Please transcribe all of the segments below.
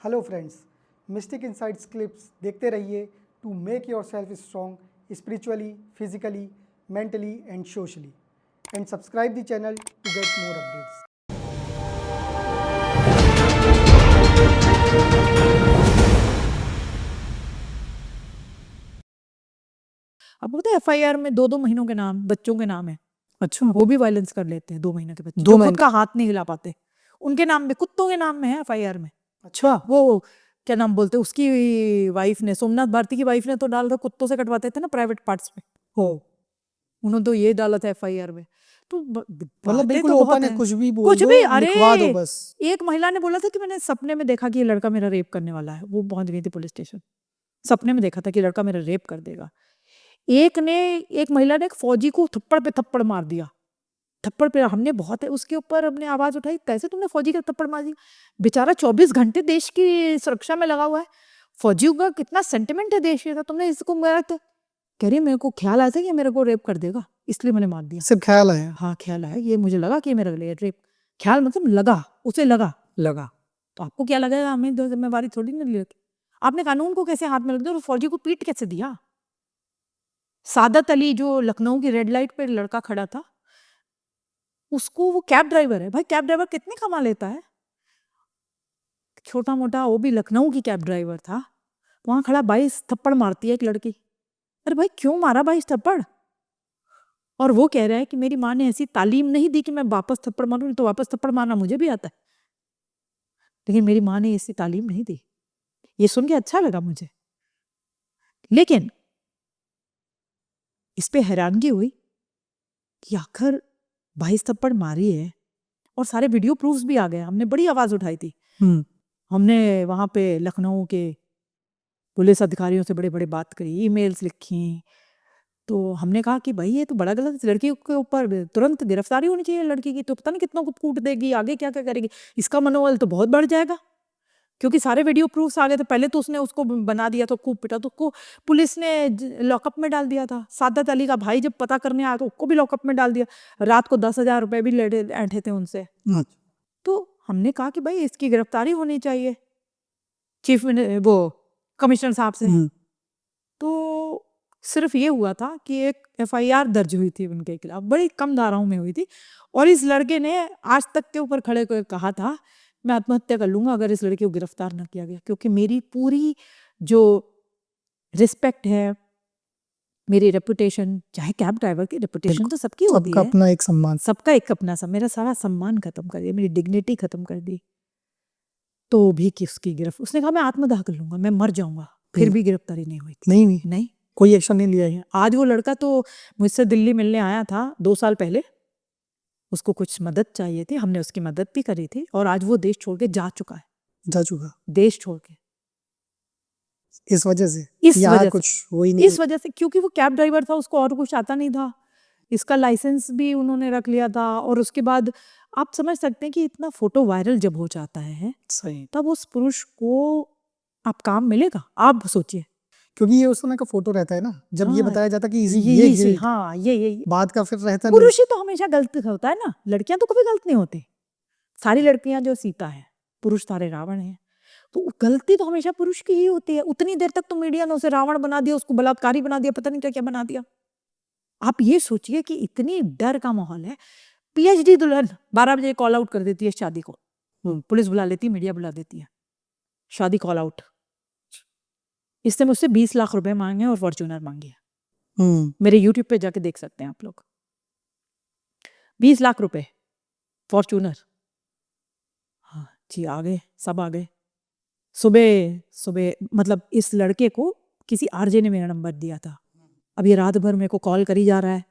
Hello friends, mystic insights clips देखते रहिए to make yourself strong spiritually, physically, mentally and socially, and subscribe the channel to get more updates. अब पता है FIR में 2-2 महीनों के नाम बच्चों के नाम है। अच्छा, वो भी वायलेंस कर लेते हैं 2 महीने के बच्चे, 2 जो महीने खुद का हाथ नहीं हिला पाते, उनके नाम में, कुत्तों के नाम में है एफआईआर में। अच्छा, वो क्या नाम बोलते हैं, उसकी वाइफ ने, सोमनाथ भारती की वाइफ ने तो डाल था, कुत्तों से कटवाते थे ना प्राइवेट पार्ट्स में, हो उन्होंने तो ये डाला था एफआईआर में। तो मतलब बातें बिल्कुल तो ओपन बहुत है, हैं। कुछ भी बोल कुछ दो, भी, लिखवा दो अरे बस। एक महिला ने बोला था कि मैंने सपने में देखा कि ये लड़का मेरा रेप करने वाला है। वो पहुंच गई थी पुलिस स्टेशन, सपने में देखा था कि लड़का मेरा रेप कर देगा। एक महिला ने एक फौजी को थप्पड़ पे थप्पड़ मार दिया। थप्पड़ पे हमने बहुत है उसके ऊपर हमने आवाज उठाई, कैसे तुमने फौजी का थप्पड़ मार दिया? बेचारा 24 घंटे देश की सुरक्षा में लगा हुआ है। फौजियों का कितना सेंटिमेंट है देश के साथ, तुमने इसको मारा? तो कह रही मेरे को ख्याल आया था कि मेरे को रेप कर देगा, इसलिए मैंने मार दिया। सिर्फ ख्याल आया, हाँ ख्याल आया, ये मुझे लगा कि मेरे लिए रेप, ख्याल मतलब लगा, उसे लगा। तो आपको क्या लगेगा? हमें तो जिम्मेवारी थोड़ी ना ली। आपने कानून को कैसे हाथ में रख दिया और फौजी को पीट कैसे दिया? सादत अली जो लखनऊ की रेड लाइट पे लड़का खड़ा था, उसको, वो कैब ड्राइवर है भाई, कैब ड्राइवर कितने कमा लेता है? छोटा मोटा, वो भी लखनऊ की कैब ड्राइवर था, वहां खड़ा 22 थप्पड़ मारती है एक लड़की। अरे भाई क्यों मारा 22 थप्पड़? और वो कह रहा है कि मेरी माँ ने ऐसी तालीम नहीं दी कि मैं वापस थप्पड़ मारूं, तो वापस थप्पड़ मारना मुझे भी आता है, लेकिन मेरी माँ ने ऐसी तालीम नहीं दी। ये सुन के अच्छा लगा मुझे, लेकिन इस पे हैरानगी हुई कि आखिर 22 थप्पड़ मारी है और सारे वीडियो प्रूफ्स भी आ गए। हमने बड़ी आवाज उठाई थी, हमने वहां पे लखनऊ के पुलिस अधिकारियों से बड़े बड़े बात करी, ईमेल्स लिखी। तो हमने कहा कि भाई ये तो बड़ा गलत, लड़की के ऊपर तुरंत गिरफ्तारी होनी चाहिए लड़की की, तो पता नहीं कितनों को कूट देगी, आगे क्या क्या करेगी, इसका मनोबल तो बहुत बढ़ जाएगा। क्योंकि सारे वीडियो प्रूफ्स आ गए थे। पहले तो उसने उसको बना दिया, तो खूब पिटा, तो उसको पुलिस ने लॉकअप में डाल दिया था। सादत अली का भाई जब पता करने आया तो उसको भी लॉकअप में डाल दिया। रात को 10,000 रुपए भी ऐंठे थे उनसे। तो हमने कहा कि भाई इसकी गिरफ्तारी होनी चाहिए चीफ वो कमिश्नर साहब से। तो सिर्फ ये हुआ था कि एक एफआईआर दर्ज हुई थी उनके खिलाफ, बड़ी कम धाराओं में हुई थी, और इस लड़के ने आज तक के ऊपर खड़े होकर कहा था मैं आत्महत्या कर लूंगा अगर इस लड़के को गिरफ्तार ना किया गया, क्योंकि मेरी पूरी जो रिस्पेक्ट है, मेरी रेपुटेशन, चाहे कैब ड्राइवर की रेपुटेशन तो सबकी होती सबका है, अपना एक सम्मान, सबका एक अपना सा, मेरा सारा सम्मान खत्म कर दिया, मेरी डिग्निटी खत्म कर दी। तो भी किसकी गिरफ्त, उसने कहा मैं आत्मदाह कर लूंगा, मैं मर जाऊंगा, फिर भी गिरफ्तारी नहीं हुई थी। नहीं, कोई एक्शन नहीं लिया है। आज वो लड़का तो मुझसे दिल्ली मिलने आया था 2 साल पहले, उसको कुछ मदद चाहिए थी, हमने उसकी मदद भी करी थी, और आज वो देश छोड़ के जा चुका है, देश छोड़ के। इस वजह से, इस वजह से, कुछ हो ही नहीं, इस वजह से, क्योंकि वो कैब ड्राइवर था, उसको और कुछ आता नहीं था, इसका लाइसेंस भी उन्होंने रख लिया था। और उसके बाद आप समझ सकते हैं कि इतना फोटो वायरल जब हो जाता है सही, तब उस पुरुष को आप काम मिलेगा, आप सोचिए। क्योंकि ये उस समय का फोटो रहता है ना, जब ये हाँ, बताया जाता कि ये बाद का फिर रहता पुरुष ही तो हमेशा गलत होता है ना, लड़कियां तो कभी गलत नहीं होती। सारी लड़कियां जो सीता है, पुरुष सारे रावण हैं, तो गलती तो हमेशा पुरुष की ही होती है। उतनी देर तक तो मीडिया ने उसे रावण बना दिया, उसको बलात्कारी बना दिया, पता नहीं क्या क्या बना दिया। आप ये सोचिए कि इतनी डर का माहौल है। पीएचडी दुल्हन 12 बजे कॉल आउट कर देती है शादी को, पुलिस बुला लेती है, मीडिया बुला देती है, शादी कॉल आउट। इसने मुझसे 20 लाख रुपए मांगे और फॉर्च्यूनर मांगी है। मेरे यूट्यूब पे जाके देख सकते हैं आप लोग, 20 लाख रुपए फॉर्च्यूनर। हाँ जी, आ गए, सब आ गए। सुबह सुबह, मतलब इस लड़के को किसी आरजे ने मेरा नंबर दिया था। अब ये रात भर मेरे को कॉल करी जा रहा है।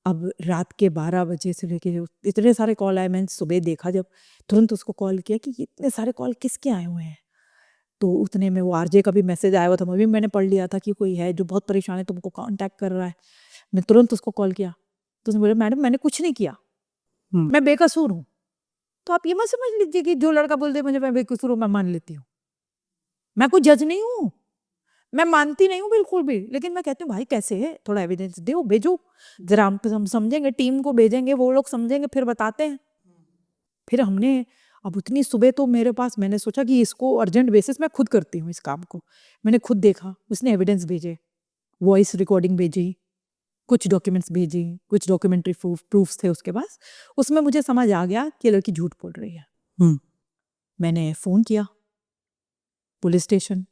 अब रात के 12 बजे से लेके इतने सारे कॉल आए, मैंने सुबह देखा, जब तुरंत उसको कॉल किया कि इतने सारे कॉल किसके आए हुए हैं। तो उतने में वो आरजे का भी मैसेज आया हुआ था, वो भी मैंने पढ़ लिया था कि कोई है जो बहुत परेशान है, तुमको कांटेक्ट कर रहा है। मैं तुरंत उसको कॉल किया, तो उसने बोला मैडम मैंने कुछ नहीं किया, मैं बेकसूर हूँ। तो आप ये मत समझ लीजिए कि जो लड़का बोल दे मुझे मैं बेकसूर हूँ मैं मान लेती हूँ। मैं कोई जज नहीं हूँ, मैं मानती नहीं हूँ बिल्कुल भी, लेकिन मैं कहती हूँ भाई कैसे है, थोड़ा एविडेंस दो, भेजो जरा, हम समझेंगे, टीम को भेजेंगे, वो लोग समझेंगे, फिर बताते हैं। फिर हमने अब उतनी सुबह तो मेरे पास, मैंने सोचा कि इसको अर्जेंट बेसिस मैं खुद करती हूँ इस काम को। मैंने खुद देखा, उसने एविडेंस भेजे, वॉइस रिकॉर्डिंग भेजी, कुछ डॉक्यूमेंट्स भेजी, कुछ डॉक्यूमेंट्री प्रूफ्स थे उसके पास। उसमें मुझे समझ आ गया कि लड़की झूठ बोल रही है। मैंने फ़ोन किया पुलिस स्टेशन,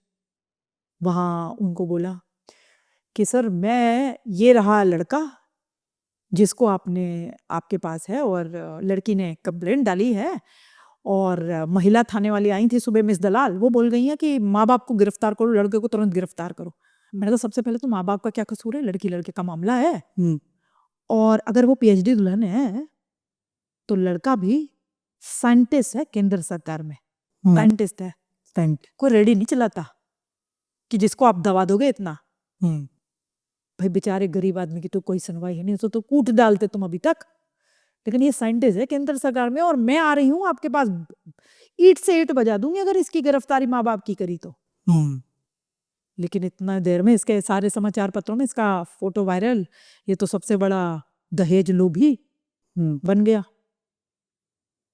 वहाँ उनको बोला कि सर मैं, ये रहा लड़का जिसको आपके पास है, और लड़की ने कंप्लेंट डाली है, और महिला थाने वाली आई थी सुबह, मिस दलाल, वो बोल गई हैं कि माँ बाप को गिरफ्तार करो, लड़के को तुरंत गिरफ्तार करो। मैंने कहा सबसे पहले तो माँ बाप का क्या कसूर है, लड़की लड़के का मामला है। और अगर वो पीएचडी दुल्हन है तो लड़का भी साइंटिस्ट है केंद्र सरकार में, साइंटिस्ट है, कोई रेडी नहीं चलाता कि जिसको आप दबा दोगे इतना। भाई बेचारे गरीब आदमी की तो कोई सुनवाई है नहीं, तो कूट डालते तुम अभी तक। लेकिन ये साइंटिस्ट है केंद्र सरकार में, और मैं आ रही हूँ आपके पास, ईंट से ईंट बजा दूंगी अगर इसकी गिरफ्तारी माँ बाप की करी तो। लेकिन इतना देर में इसके सारे समाचार पत्रों में इसका फोटो वायरल, ये तो सबसे बड़ा दहेज लोभी बन गया।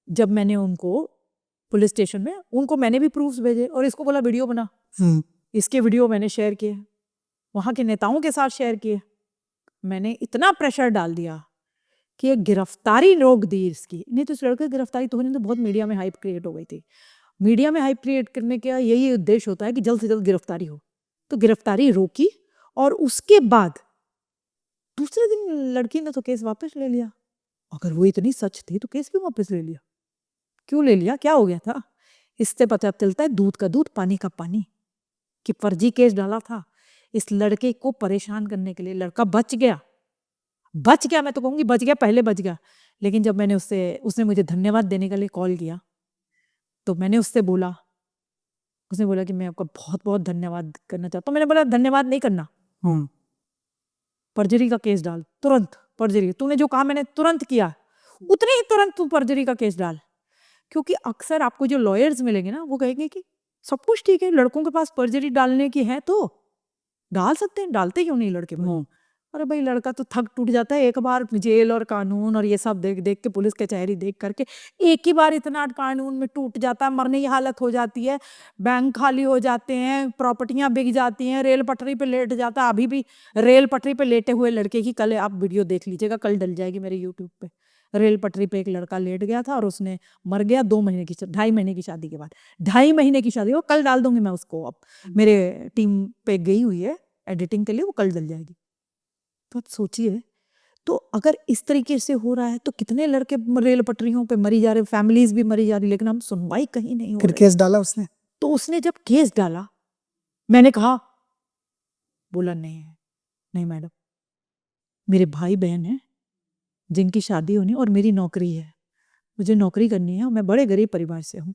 जब मैंने उनको पुलिस स्टेशन में, उनको मैंने भी प्रूफ्स भेजे और इसको बोला वीडियो बना, इसके वीडियो मैंने शेयर किए, वहाँ के नेताओं के साथ शेयर किए। मैंने इतना प्रेशर डाल दिया कि एक गिरफ्तारी रोक दी इसकी, नहीं तो इस लड़के की गिरफ्तारी तो होनी, तो बहुत मीडिया में हाइप क्रिएट हो गई थी। मीडिया में हाइप क्रिएट करने का यही उद्देश्य होता है कि जल्द से जल्द गिरफ्तारी हो, तो गिरफ्तारी रोकी। और उसके बाद दूसरे दिन लड़की ने तो केस वापस ले लिया। अगर वो इतनी सच थी तो केस भी वापस ले लिया, क्यों ले लिया, क्या हो गया था? इससे पता चलता है दूध का दूध पानी का पानी, कि फर्जी केस डाला था इस लड़के को परेशान करने के लिए। लड़का बच गया, मैं तो कहूँगी बच गया, पहले बच गया। लेकिन जब मैंने उसने मुझे धन्यवाद देने के लिए कॉल किया, तो मैंने उससे बोला, उसने बोला कि मैं आपका बहुत बहुत धन्यवाद करना चाहता हूँ। मैंने बोला धन्यवाद नहीं करना, पर्जरी का केस डाल तुरंत, पर्जरी, तूने जो कहा मैंने तुरंत किया, उतने ही तुरंत तू पर्जरी का केस डाल। क्योंकि अक्सर आपको जो लॉयर्स मिलेंगे ना, वो कहेंगे कि सब कुछ ठीक है, लड़कों के पास पर्जरी डालने की है तो डाल सकते हैं, डालते क्यों नहीं लड़के भाई? अरे भाई लड़का तो थक टूट जाता है एक बार जेल और कानून और ये सब देख देख के, पुलिस कचहरी देख करके एक ही बार इतना कानून में टूट जाता है, मरने की हालत हो जाती है, बैंक खाली हो जाते हैं, प्रॉपर्टियां बिक जाती हैं, रेल पटरी पे लेट जाता है। अभी भी रेल पटरी पे लेटे हुए लड़के की कल आप वीडियो देख लीजिएगा, कल डल जाएगी मेरे यूट्यूब पे। रेल पटरी पे एक लड़का लेट गया था और उसने मर गया 2 महीने की शादी के बाद, 2.5 महीने की शादी, वो कल डाल दूंगी मैं उसको, अब मेरे टीम पे गई हुई है एडिटिंग के लिए, वो कल डल जाएगी। तो आप सोचिए, तो अगर इस तरीके से हो रहा है तो कितने लड़के रेल पटरियों पे मरी जा रहे, फैमिलीज भी मरी जा रही, लेकिन हम सुनवाई कहीं नहीं हो फिर रही। केस डाला उसने? तो उसने जब केस डाला, मैंने कहा, बोला नहीं मैडम, मेरे भाई बहन हैं जिनकी शादी होनी और मेरी नौकरी है, मुझे नौकरी करनी है और मैं बड़े गरीब परिवार से हूँ,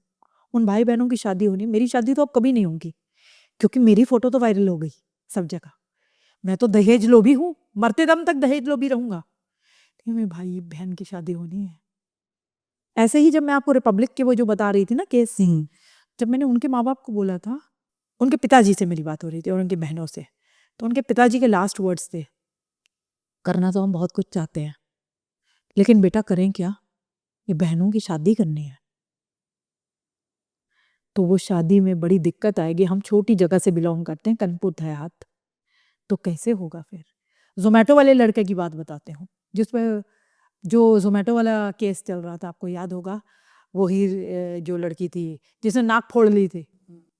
उन भाई बहनों की शादी होनी, मेरी शादी तो अब कभी नहीं होगी, क्योंकि मेरी फोटो तो वायरल हो गई सब जगह। मैं तो दहेज लोभी हूँ, मरते दम तक दहेज लोभी रहूंगा, लेकिन मेरे भाई बहन की शादी होनी है। ऐसे ही जब मैं आपको रिपब्लिक के वो जो बता रही थी ना केस, जब मैंने उनके माँ बाप को बोला था, उनके पिताजी से मेरी बात हो रही थी और उनकी बहनों से, तो उनके पिताजी के लास्ट वर्ड्स थे, करना तो हम बहुत कुछ चाहते हैं, लेकिन बेटा करें क्या, ये बहनों की शादी करनी है, तो वो शादी में बड़ी दिक्कत आएगी। हम छोटी जगह से बिलोंग करते हैं, कनपुर हयात, तो कैसे होगा फिर? जोमेटो वाले लड़के की बात बताते हूँ, जिसमें जो जोमेटो वाला केस चल रहा था, आपको याद होगा, वही जो लड़की थी जिसने नाक फोड़ ली थी,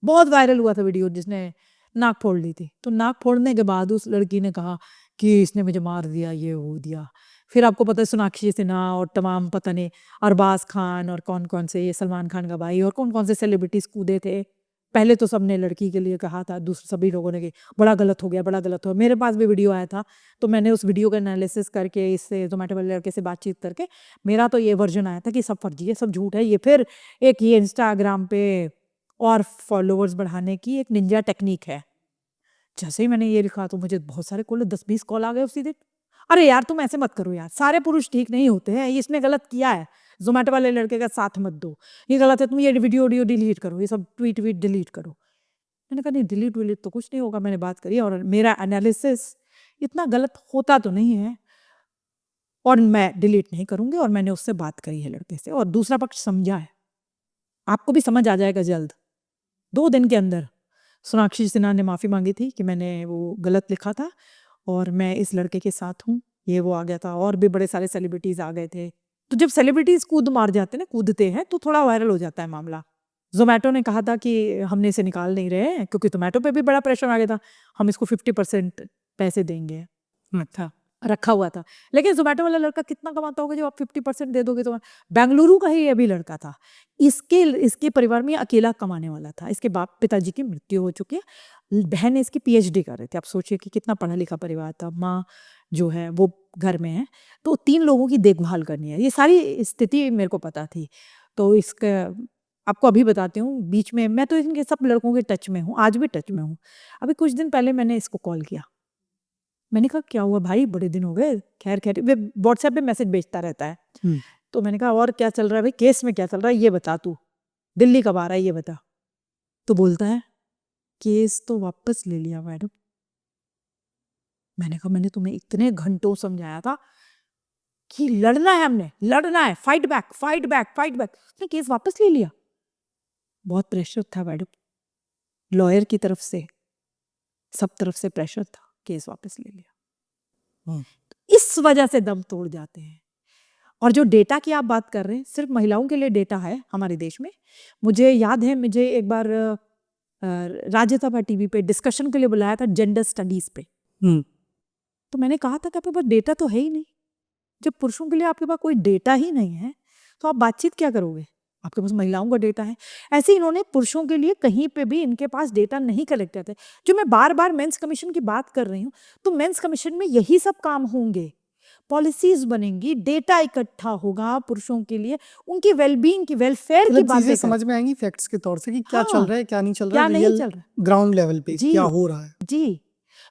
बहुत वायरल हुआ था वीडियो, जिसने नाक फोड़ ली थी। तो नाक फोड़ने के बाद उस लड़की ने कहा कि इसने मुझे मार दिया, ये हो दिया। फिर आपको पता है सोनाक्षी सिन्हा और तमाम पता नहीं अरबाज खान और कौन कौन से, ये सलमान खान का भाई और कौन कौन से सेलिब्रिटीज कूदे थे। पहले तो सबने लड़की के लिए कहा था, दूसरे सभी लोगों ने कि बड़ा गलत हो गया, बड़ा गलत हो गया। मेरे पास भी वीडियो आया था, तो मैंने उस वीडियो का एनालिसिस करके, इससे जोमेटो वाले लड़के से बातचीत करके, मेरा तो ये वर्जन आया था कि सब फर्जी है, सब झूठ है, ये फिर एक ये इंस्टाग्राम पे और फॉलोअर्स बढ़ाने की एक निंजा टेक्निक है। जैसे ही मैंने ये लिखा तो मुझे बहुत सारे कॉल, 10-20 कॉल आ गए उसी दिन। अरे यार तुम ऐसे मत करो यार, सारे पुरुष ठीक नहीं होते हैं, इसने गलत किया है, जोमेटो वाले लड़के का साथ मत दो, ये गलत है, तुम ये वीडियो डिलीट करो, ये सब ट्वीट डिलीट करो। मैंने कहा नहीं, डिलीट तो कुछ नहीं होगा, मैंने बात करी और मेरा एनालिसिस इतना गलत होता तो नहीं है और मैं डिलीट नहीं करूंगी, और मैंने उससे बात करी है लड़के से और दूसरा पक्ष समझा है। आपको भी समझ आ जाएगा जल्द। 2 दिन के अंदर सोनाक्षी सिन्हा ने माफ़ी मांगी थी कि मैंने वो गलत लिखा था और मैं इस लड़के के साथ हूँ, ये वो आ गया था और भी बड़े सारे सेलिब्रिटीज़ आ गए थे। तो जब सेलिब्रिटीज़ कूद मार जाते हैं ना, कूदते हैं तो थोड़ा वायरल हो जाता है मामला। ज़ोमैटो ने कहा था कि हमने इसे निकाल नहीं रहे हैं क्योंकि ज़ोमैटो पे भी बड़ा प्रेशर आ गया था, हम इसको 50% पैसे देंगे। अच्छा, रखा हुआ था। लेकिन ज़ोमैटो वाला लड़का कितना कमाता होगा जब आप 50% दे दोगे तो? बेंगलुरु का ही ये भी लड़का था। इसके परिवार में ये अकेला कमाने वाला था। इसके पिताजी की मृत्यु हो चुकी है। बहन इसकी पीएचडी कर रहे थे। आप सोचिए कि कितना पढ़ा-लिखा परिवार था। माँ जो है वो घर में है, तो 3 लोगों की देखभाल करनी है। ये सारी स्थिति मेरे को पता थी। तो इसका आपको अभी बताती हूँ, बीच में मैं तो इनके सब लड़कों के टच में हूँ, आज भी टच में हूँ। अभी कुछ दिन पहले मैंने इसको कॉल किया। मैंने कहा, "क्या हुआ भाई? बड़े दिन हो गए, खैर वे व्हाट्सएप पे मैसेज भेजता रहता है।" तो मैंने कहा, "और क्या चल रहा है भाई? केस में क्या चल रहा है ये बता तू? दिल्ली कब आ रहा है ये बता?" तो बोलता है, "केस तो वापस ले लिया मैडम।" मैंने कहा, "मैंने तुम्हें इतने घंटों समझाया था कि लड़ना है हमने, लड़ना है, fight back, fight back, fight back. उसने केस वापस ले लिया।" बहुत प्रेशर था मैडम, लॉयर की तरफ से, सब तरफ से प्रेशर था, केस वापस ले लिया। इस वजह से दम तोड़ जाते हैं। और जो डेटा की आप बात कर रहे हैं, सिर्फ महिलाओं के लिए डेटा है हमारे देश में। मुझे याद है, मुझे एक बार राज्यसभा टीवी पे डिस्कशन के लिए बुलाया था जेंडर स्टडीज पे। तो मैंने कहा था कि आपके पास डेटा तो है ही नहीं। जब पुरुषों के लिए आपके पास कोई डेटा ही नहीं है तो आप बातचीत क्या करोगे? आपके पास महिलाओं का डेटा है। ऐसे इन्होंने पुरुषों के लिए कहीं पे भी इनके पास डेटा नहीं कलेक्ट करते। जो मैं बार बार मेंस कमीशन की बात कर रही हूँ, तो मेंस कमीशन में यही सब काम होंगे। पॉलिसीज बनेंगी, डेटा इकट्ठा होगा पुरुषों के लिए, उनकी वेलबींग की, वेलफेयर की मतलब चीजें बातें समझ में आएंगी फैक्ट्स के तौर से कि क्या चल हाँ, रहा है, क्या नहीं चल रहा क्या है, नहीं रियल चल रहा। ग्राउंड लेवल पे जी, क्या हो रहा है। जी।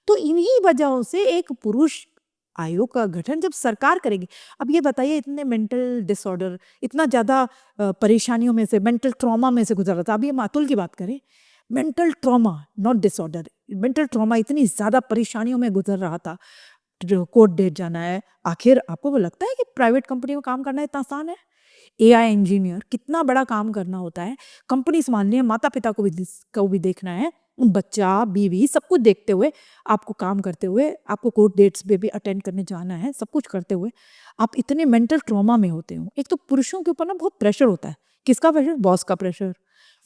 तो इन्हीं वजहों से एक पुरुष आयोग का गठन जब सरकार करेगी। अब ये बताइए, इतने मेंटल डिसऑर्डर, इतना ज़्यादा परेशानियों में से, मेंटल ट्रॉमा में से गुजर रहा था। अब ये मातुल की बात करें, mental trauma not disorder, mental trauma इतनी ज़्यादा परेशानियों में गुजर रहा था। जो कोर्ट डेट जाना है, आखिर आपको वो लगता है कि प्राइवेट कंपनी में काम करना इतना आसान है? एआई इंजीनियर कितना बड़ा काम करना होता है, कंपनी संभालनी है, माता पिता को भी देखना है, बच्चा बीवी सब कुछ देखते हुए, आपको काम करते हुए, आपको कोर्ट डेट्स पे भी अटेंड करने जाना है, सब कुछ करते हुए आप इतने मेंटल ट्रॉमा में होते हो। एक तो पुरुषों के ऊपर ना बहुत प्रेशर होता है। किसका प्रेशर? बॉस का प्रेशर,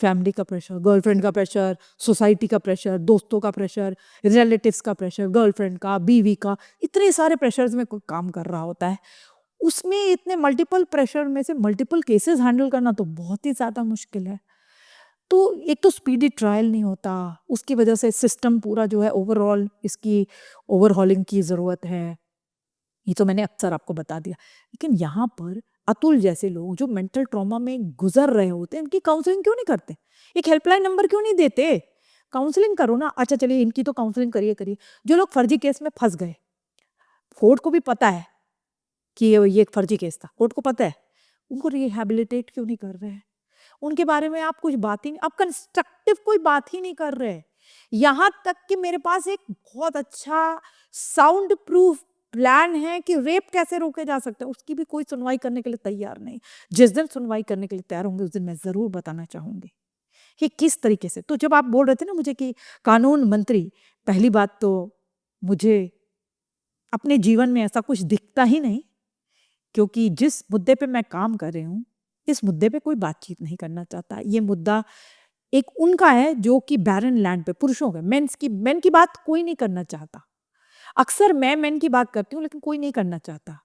फैमिली का प्रेशर, गर्लफ्रेंड का प्रेशर, सोसाइटी का प्रेशर, दोस्तों का प्रेशर, रिलेटिव्स का प्रेशर, गर्लफ्रेंड का, बीवी का, इतने सारे प्रेशर्स में कोई काम कर रहा होता है। उसमें इतने मल्टीपल प्रेशर में से मल्टीपल केसेस हैंडल करना तो बहुत ही ज़्यादा मुश्किल है। तो एक तो स्पीडी ट्रायल नहीं होता, उसकी वजह से सिस्टम पूरा जो है ओवरऑल इसकी ओवरहॉलिंग की ज़रूरत है। ये तो मैंने अक्सर आपको बता दिया। लेकिन यहाँ पर अतुल जैसे लोग जो मेंटल ट्रॉमा में गुजर रहे होते हैं, इनकी काउंसलिंग क्यों नहीं करते? एक हेल्पलाइन नंबर क्यों नहीं देते? काउंसलिंग करो ना। अच्छा चलिए, इनकी तो काउंसलिंग करिए। जो लोग फर्जी केस में फँस गए, कोर्ट को भी पता है कि ये एक फर्जी केस था, कोर्ट को पता है, उनको रिहैबिलिटेट क्यों नहीं कर रहे हैं? उनके बारे में आप कुछ बात ही नहीं, आप कंस्ट्रक्टिव कोई बात ही नहीं कर रहे। यहाँ तक कि मेरे पास एक बहुत अच्छा साउंड प्रूफ प्लान है कि रेप कैसे रोके जा सकते हैं, उसकी भी कोई सुनवाई करने के लिए तैयार नहीं। जिस दिन सुनवाई करने के लिए तैयार होंगे उस दिन मैं ज़रूर बताना चाहूँगी कि किस तरीके से। तो जब आप बोल रहे थे ना मुझे कि कानून मंत्री, पहली बात तो मुझे अपने जीवन में ऐसा कुछ दिखता ही नहीं, क्योंकि जिस मुद्दे पे मैं काम कर रही हूँ, इस मुद्दे पे कोई बातचीत नहीं करना चाहता। ये मुद्दा एक उनका है जो कि बैरन लैंड पे पुरुषों का, मेन की बात कोई नहीं करना चाहता। अक्सर मैं मेन की बात करती हूँ लेकिन कोई नहीं करना चाहता,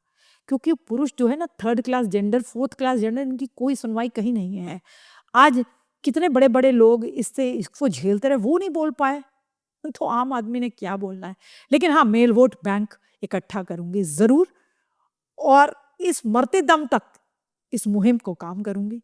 क्योंकि पुरुष जो है ना, third class gender, fourth class gender, इनकी कोई सुनवाई कहीं नहीं है। आज कितने बड़े-बड़े लोग इसको झेलते रहे, वो नहीं बोल पाए, तो आम आदमी ने क्या बोलना है? लेकिन हाँ, मेल वोट बैंक इकट्ठा करूँगी ज़रूर, और इस मरते दम तक इस मुहिम को काम करूँगी।